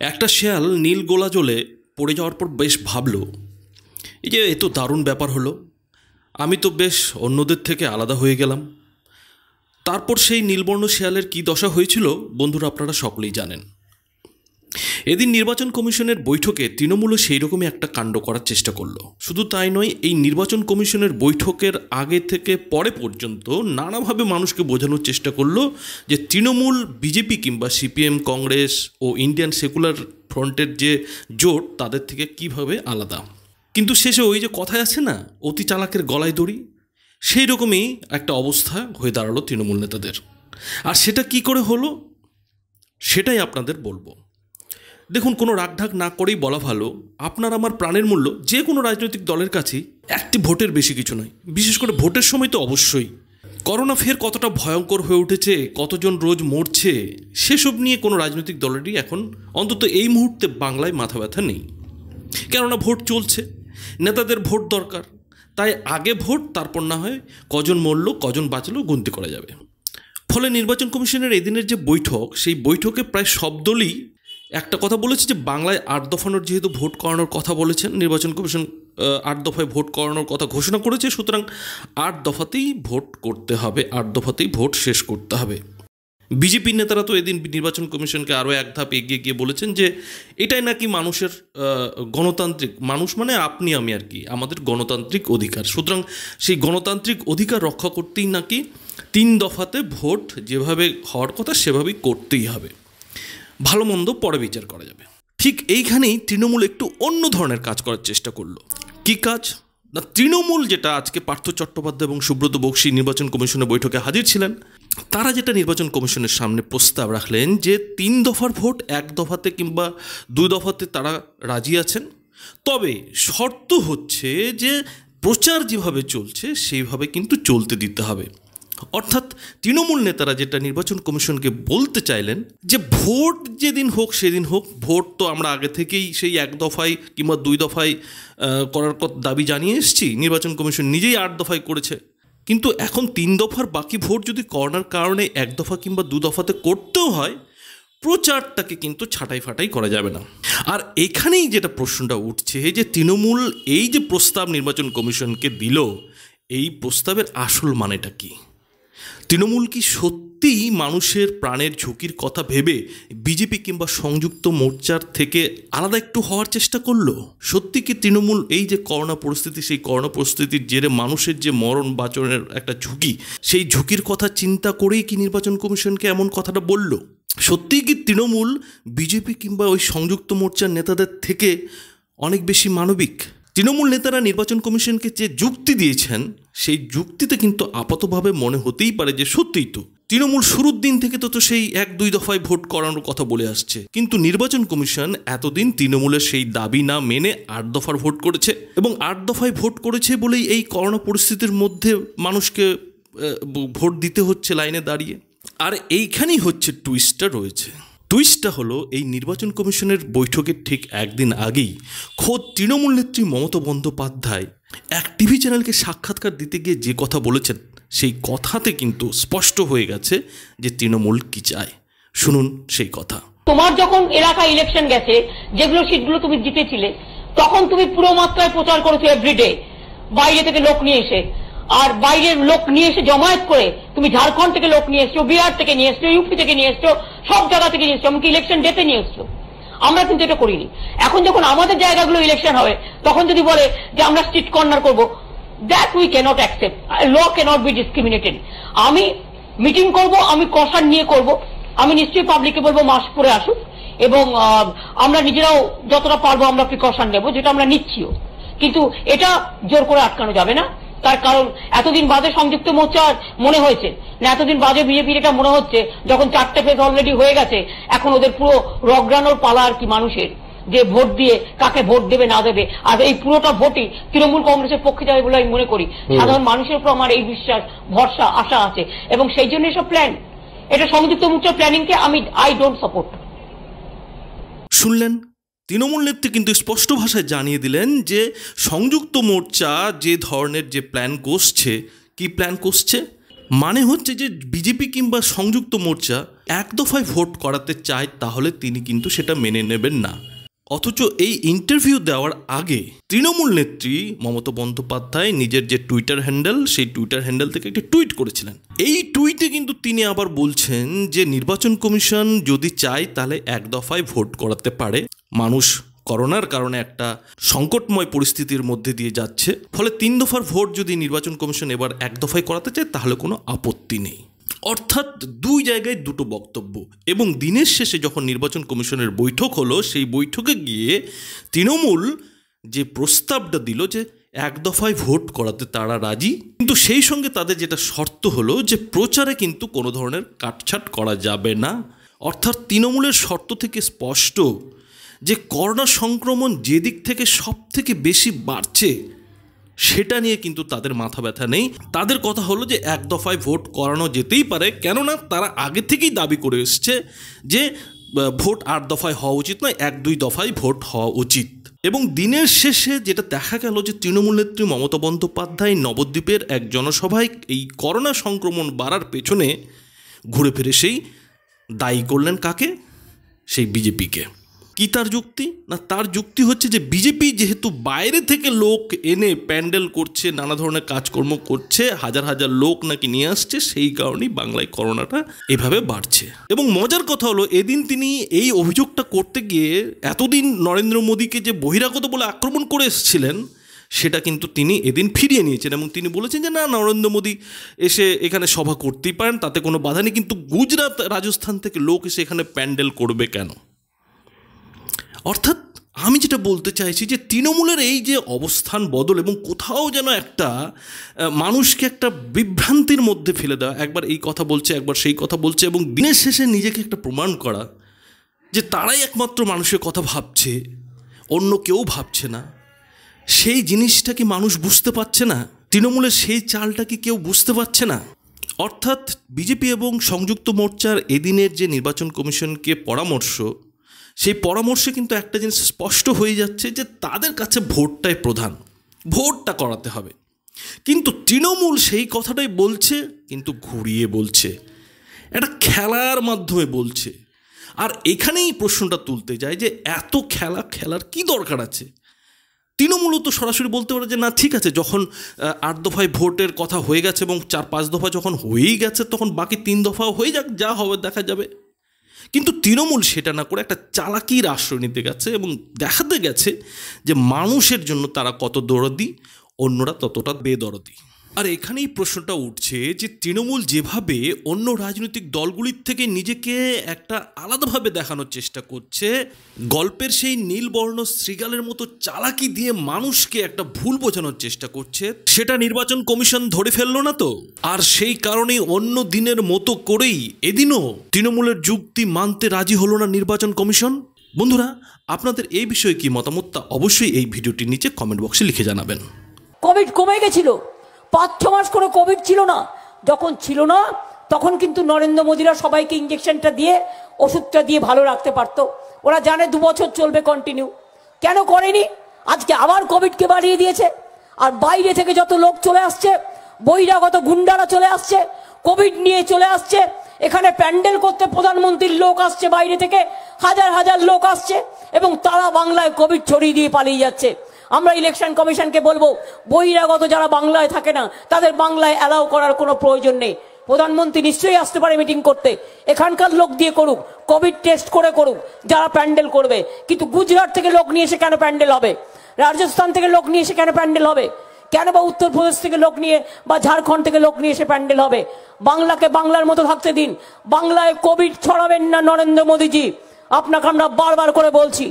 একটা শেয়াল নীল গোলা জলে পড়ে যাওয়ার পর বেশ ভাবল, এই যে এ তো দারুণ ব্যাপার হলো, আমি তো বেশ অন্যদের থেকে আলাদা হয়ে গেলাম। তারপর সেই নীলবর্ণ শেয়ালের কী দশা হয়েছিল বন্ধুরা আপনারা সকলেই জানেন। এদিন নির্বাচন কমিশনের বৈঠকে তৃণমূলও সেই রকমই একটা কাণ্ড করার চেষ্টা করলো। শুধু তাই নয়, এই নির্বাচন কমিশনের বৈঠকের আগে থেকে পরে পর্যন্ত নানাভাবে মানুষকে বোঝানোর চেষ্টা করলো যে তৃণমূল, বিজেপি কিংবা সিপিএম, কংগ্রেস ও ইন্ডিয়ান সেকুলার ফ্রন্টের যে জোট তাদের থেকে কিভাবে আলাদা। কিন্তু শেষে ওই যে কথায় আছে না, অতি চালাকের গলায় দড়ি, সেই রকমই একটা অবস্থা হয়ে দাঁড়ালো তৃণমূল নেতাদের। আর সেটা কি করে হলো সেটাই আপনাদের বলবো। দেখুন, কোনো রাগঢাক না করেই বলা ভালো, আপনার আমার প্রাণের মূল্য যে কোনো রাজনৈতিক দলের কাছেই একটি ভোটের বেশি কিছু নয়। বিশেষ করে ভোটের সময় তো অবশ্যই। করোনা ফের কতটা ভয়ঙ্কর হয়ে উঠেছে, কতজন রোজ মরছে, সেসব নিয়ে কোনো রাজনৈতিক দলেরই এখন অন্তত এই মুহূর্তে বাংলায় মাথা ব্যথা নেই। কেননা ভোট চলছে, নেতাদের ভোট দরকার, তাই আগে ভোট, তারপর না হয় কজন মরল কজন বাঁচলো গুনতি করা যাবে। ফলে নির্বাচন কমিশনের এদিনের যে বৈঠক, সেই বৈঠকে প্রায় সব দলই একটা কথা বলেছে যে বাংলায় 8 দফানোর যেহেতু ভোট করানোর কথা বলেছেন নির্বাচন কমিশন, 8 দফায় ভোট করানোর কথা ঘোষণা করেছে, সুতরাং 8 দফাতেই ভোট করতে হবে, 8 দফাতেই ভোট শেষ করতে হবে। বিজেপির নেতারা তো এদিন নির্বাচন কমিশনকে আরও এক ধাপ এগিয়ে গিয়ে বলেছেন যে এটাই নাকি মানুষের গণতান্ত্রিক, মানুষ মানে আপনি আমি আর কি, আমাদের গণতান্ত্রিক অধিকার, সুতরাং সেই গণতান্ত্রিক অধিকার রক্ষা করতেই নাকি 3 দফাতে ভোট যেভাবে হওয়ার কথা সেভাবেই করতেই হবে, ভালো মন্দ পরে বিচার করা যাবে। ঠিক এইখানেই তৃণমূল একটু অন্য ধরনের কাজ করার চেষ্টা করলো। কী কাজ না, তৃণমূল যেটা আজকে পার্থ চট্টোপাধ্যায় এবং সুব্রত বক্সী নির্বাচন কমিশনের বৈঠকে হাজির ছিলেন, তারা যেটা নির্বাচন কমিশনের সামনে প্রস্তাব রাখলেন যে 3 দফার ভোট 1 দফাতে কিংবা 2 দফাতে তারা রাজি আছেন, তবে শর্ত হচ্ছে যে প্রচার যেভাবে চলছে সেইভাবে কিন্তু চলতে দিতে হবে। অর্থাৎ তৃণমূল নেতারা যেটা নির্বাচন কমিশনকে বলতে চাইলেন যে ভোট যেদিন হোক সেদিন হোক, ভোট তো আমরা আগে থেকেই সেই 1 দফায় কিংবা 2 দফায় করার দাবি জানিয়ে এসেছি, নির্বাচন কমিশন নিজেই 8 দফায় করেছে, কিন্তু এখন 3 দফার বাকি ভোট যদি করোনার কারণে 1 দফা কিংবা 2 দফাতে করতেও হয়, প্রচারটাকে কিন্তু ছাঁটাই ফাটাই করা যাবে না। আর এখানেই যেটা প্রশ্নটা উঠছে যে তৃণমূল এই যে প্রস্তাব নির্বাচন কমিশনকে দিল, এই প্রস্তাবের আসল মানেটা কি? তৃণমূল কি সত্যিই মানুষের প্রাণের ঝুঁকির কথা ভেবে বিজেপি কিংবা সংযুক্ত মোর্চার থেকে আলাদা একটু হওয়ার চেষ্টা করলো? সত্যি কি তৃণমূল এই যে করোনা পরিস্থিতি, সেই করোনা পরিস্থিতির জেরে মানুষের যে মরণ বাঁচনের একটা ঝুঁকি, সেই ঝুঁকির কথা চিন্তা করেই কি নির্বাচন কমিশনকে এমন কথাটা বলল? সত্যিই কি তৃণমূল বিজেপি কিংবা ওই সংযুক্ত মোর্চার নেতাদের থেকে অনেক বেশি মানবিক? তৃণমূল নেতারা নির্বাচন কমিশনকে যে যুক্তি দিয়েছেন, সেই যুক্তিতে কিন্তু আপাতভাবে মনে হতেই পারে যে সত্যিই তো তৃণমূল শুরুর দিন থেকে তো সেই 1-2 দফায় ভোট করানোর কথা বলে আসছে, কিন্তু নির্বাচন কমিশন এতদিন তৃণমূলের সেই দাবি না মেনে 8 দফার ভোট করেছে, এবং 8 দফায় ভোট করেছে বলেই এই করোনা পরিস্থিতির মধ্যে মানুষকে ভোট দিতে হচ্ছে লাইনে দাঁড়িয়ে। আর এইখানেই হচ্ছে টুইস্টটা রয়েছে। টুইস্টটা হলো, এই নির্বাচন কমিশনের বৈঠকের ঠিক একদিন আগেই খোদ তৃণমূল নেত্রী মমতা বন্দ্যোপাধ্যায় এক টিভি চ্যানেলকে সাক্ষাৎকার দিতে গিয়ে যে কথা বলেছেন, সেই কথাতে কিন্তু স্পষ্ট হয়ে গেছে যে তৃণমূল কি চায়। শুনুন সেই কথা। তোমার যখন এলাকা ইলেকশন গেছে, যেগুলো সিটগুলো তুমি জিতেছিলে, তখন তুমি পুরো মাত্রায় প্রচার করেছো এভরিডে, বাইরে থেকে লোক নিয়ে এসে, আর বাইরের লোক নিয়ে এসে জমায়েত করে তুমি ঝাড়খণ্ড থেকে লোক নিয়ে এসছো, বিহার থেকে নিয়ে এসছো, ইউপি থেকে নিয়ে এসছো, সব জায়গা থেকে নিয়ে এসছো, এমনকি ইলেকশন ডেতে নিয়ে এসছো। আমরা কিন্তু এটা করিনি। এখন যখন আমাদের জায়গাগুলো ইলেকশন হবে, তখন যদি বলে যে আমরা স্ট্রিট কর্নার করবো, that we cannot accept. Law cannot be discriminated. আমি মিটিং করব, আমি কশন নিয়ে করব, আমি নিশ্চয়ই পাবলিককে বলবো মাস্ক পরে আসুক, এবং আমরা নিজেরাও যতটা পারবো আমরা প্রিকশন নেব, যেটা আমরা নিচ্ছিও, কিন্তু এটা জোর করে আটকানো যাবে না। তার কারণ এতদিন বাদে সংযুক্ত মোর্চার মনে হয়েছে না, এতদিন বাদে বিজেপির এটা মনে হচ্ছে, যখন 4টে ফেজ অলরেডি হয়ে গেছে, এখন ওদের পুরো রগড়ানোর পালা আর কি মানুষের, যে ভোট দিয়ে কাকে ভোট দেবে না দেবে। আর এই পুরোটা ভোটই তৃণমূল কংগ্রেসের পক্ষে যাবে বলে আমি মনে করি। সাধারণ মানুষের উপর আমার এই বিশ্বাস, ভরসা, আশা আছে, এবং সেই জন্য এসব প্ল্যান, এটা সংযুক্ত মোর্চার প্ল্যানিংকে আই ডোন্ট সাপোর্ট। শুনলেন, তৃণমূল নেত্রী কিন্তু স্পষ্ট ভাষায় জানিয়ে দিলেন যে সংযুক্ত মোর্চা যে ধরনের যে প্ল্যান করছে, কি প্ল্যান করছে, মানে হচ্ছে যে বিজেপি কিংবা সংযুক্ত মোর্চা এক দফায় ভোট করাতে চায় তাহলে তিনি কিন্তু সেটা মেনে নেবেন না। অথচ এই ইন্টারভিউ দেওয়ার আগে তৃণমূল নেত্রী মমতা বন্দ্যোপাধ্যায় নিজের যে টুইটার হ্যান্ডেল, সেই টুইটার হ্যান্ডেল থেকে একটি টুইট করেছিলেন। এই টুইটে কিন্তু তিনি আবার বলছেন যে নির্বাচন কমিশন যদি চায় তাহলে এক দফায় ভোট করাতে পারে। মানুষ করোনার কারণে একটা সংকটময় পরিস্থিতির মধ্যে দিয়ে যাচ্ছে, ফলে 3 দফার ভোট যদি নির্বাচন কমিশন এবার এক দফায় করাতে চায় তাহলে কোনো আপত্তি নেই। অর্থাৎ 2 জায়গায় 2টো বক্তব্য। এবং দিনের শেষে যখন নির্বাচন কমিশনের বৈঠক হলো, সেই বৈঠকে গিয়ে তৃণমূল যে প্রস্তাবটা দিল যে এক দফায় ভোট করাতে তারা রাজি, কিন্তু সেই সঙ্গে তাদের যেটা শর্ত হলো যে প্রচারে কিন্তু কোনো ধরনের কাটছাট করা যাবে না। অর্থাৎ তৃণমূলের শর্ত থেকে স্পষ্ট যে করোনা সংক্রমণ যে দিক থেকে সব থেকে বেশি বাড়ছে সেটা নিয়ে কিন্তু তাদের মাথা ব্যথা নেই। তাদের কথা হলো যে এক দফায় ভোট করানো যেতেই পারে, কেননা তারা আগে থেকেই দাবি করে এসছে যে ভোট 8 দফায় হওয়া উচিত নয়, 1-2 দফায় ভোট হওয়া উচিত। এবং দিনের শেষে যেটা দেখা গেল যে তৃণমূল নেত্রী মমতা বন্দ্যোপাধ্যায় নবদ্বীপের এক জনসভায় এই করোনা সংক্রমণ বাড়ার পেছনে ঘুরে ফিরে সেই দায়ী করলেন কাকে? সেই বিজেপিকে। কি তার যুক্তি? না, তার যুক্তি হচ্ছে যে বিজেপি যেহেতু বাইরে থেকে লোক এনে প্যান্ডেল করছে, নানা ধরনের কাজকর্ম করছে, হাজার হাজার লোক নাকি নিয়ে আসছে, সেই কারণেই বাংলায় করোনাটা এভাবে বাড়ছে। এবং মজার কথা হলো, এদিন তিনি এই অভিযোগটা করতে গিয়ে এতদিন নরেন্দ্র মোদীকে যে বহিরাগত বলে আক্রমণ করে এসেছিলেন সেটা কিন্তু তিনি এদিন ফিরিয়ে নিয়েছেন এবং তিনি বলেছেন যে না, নরেন্দ্র মোদী এসে এখানে সভা করতেই পারেন, তাতে কোনো বাধা নেই, কিন্তু গুজরাট রাজস্থান থেকে লোক এসে এখানে প্যান্ডেল করবে কেন? অর্থাৎ আমি যেটা বলতে চাইছি যে তৃণমূলের এই যে অবস্থান বদল এবং কোথাও যেন একটা মানুষকে একটা বিভ্রান্তির মধ্যে ফেলে দেওয়া, একবার এই কথা বলছে একবার সেই কথা বলছে, এবং দিনের শেষে নিজেকে একটা প্রমাণ করা যে তারাই একমাত্র মানুষের কথা ভাবছে, অন্য কেউ ভাবছে না, সেই জিনিসটা কি মানুষ বুঝতে পারছে না? তৃণমূলের সেই চালটা কি কেউ বুঝতে পারছে না? অর্থাৎ বিজেপি এবং সংযুক্ত মোর্চার এদিনের যে নির্বাচন কমিশনকে পরামর্শ, সেই পরামর্শে কিন্তু একটা জিনিস স্পষ্ট হয়ে যাচ্ছে যে তাদের কাছে ভোটটাই প্রধান, ভোটটা করাতে হবে। কিন্তু তৃণমূল সেই কথাটাই বলছে, কিন্তু ঘুরিয়ে বলছে, একটা খেলার মাধ্যমে বলছে। আর এখানেই প্রশ্নটা তুলতে যায় যে এত খেলার কি দরকার আছে? তৃণমূল তো সরাসরি বলতে পারে যে না, ঠিক আছে, যখন 8 দফায় ভোটের কথা হয়ে গেছে এবং 4-5 দফা যখন হয়েই গেছে, তখন বাকি 3 দফাও হয়ে যাক, যা হবে দেখা যাবে। কিন্তু তৃণমূল সেটা না করে একটা চালাকির আশ্রয় নিতে গেছে এবং দেখাতে গেছে যে মানুষের জন্য তারা কত দরদি, অন্যরা ততটা বেদরদি। আর এখানেই প্রশ্নটা উঠছে যে তৃণমূল যেভাবে অন্য রাজনৈতিক দলগুলির থেকে নিজেকে একটা আলাদাভাবে দেখানোর চেষ্টা করছে, গল্পের সেই নীলবর্ণ শৃগালের মতো চালাকি দিয়ে মানুষকে একটা ভুল বোঝানোর চেষ্টা করছে, সেটা নির্বাচন কমিশন ধরে ফেললো না তো? আর সেই কারণেই অন্য দিনের মতো করেই এদিনও তৃণমূলের যুক্তি মানতে রাজি হলো না নির্বাচন কমিশন। বন্ধুরা, আপনাদের এই বিষয়ে কি মতামত তা অবশ্যই এই ভিডিওটির নিচে কমেন্ট বক্সে লিখে জানাবেন। কোভিড কমে গেছিল, 5-6 মাস কোনো কোভিড ছিল না। যখন ছিল না তখন কিন্তু নরেন্দ্র মোদীরা সবাইকে ইঞ্জেকশনটা দিয়ে, ওষুধটা দিয়ে ভালো রাখতে পারতো। ওরা জানে 2 বছর চলবে কন্টিনিউ। কেন করেনি? আজকে আবার কোভিডকে বাড়িয়ে দিয়েছে। আর বাইরে থেকে যত লোক চলে আসছে, বহিরাগত গুন্ডারা চলে আসছে, কোভিড নিয়ে চলে আসছে, এখানে প্যান্ডেল করতে প্রধানমন্ত্রীর লোক আসছে, বাইরে থেকে হাজার হাজার লোক আসছে এবং তারা বাংলায় কোভিড ছড়িয়ে দিয়ে পালিয়ে যাচ্ছে। আমরা ইলেকশন কমিশনকে বলবো, বহিরাগত যারা বাংলায় থাকে না তাদের বাংলায় অ্যালাউ করার কোনো প্রয়োজন নেই। প্রধানমন্ত্রী নিশ্চয়ই আসতে পারে মিটিং করতে, এখানকার লোক দিয়ে করুক, কোভিড টেস্ট করে করুক যারা প্যান্ডেল করবে। কিন্তু গুজরাট থেকে লোক নিয়ে এসে কেন প্যান্ডেল হবে? রাজস্থান থেকে লোক নিয়ে এসে কেন প্যান্ডেল হবে? কেন বা উত্তরপ্রদেশ থেকে লোক নিয়ে বা ঝাড়খণ্ড থেকে লোক নিয়ে এসে প্যান্ডেল হবে? বাংলাকে বাংলার মতো থাকতে দিন। বাংলায় কোভিড ছড়াবেন না নরেন্দ্র মোদীজি, আপনাকে আমরা বারবার করে বলছি।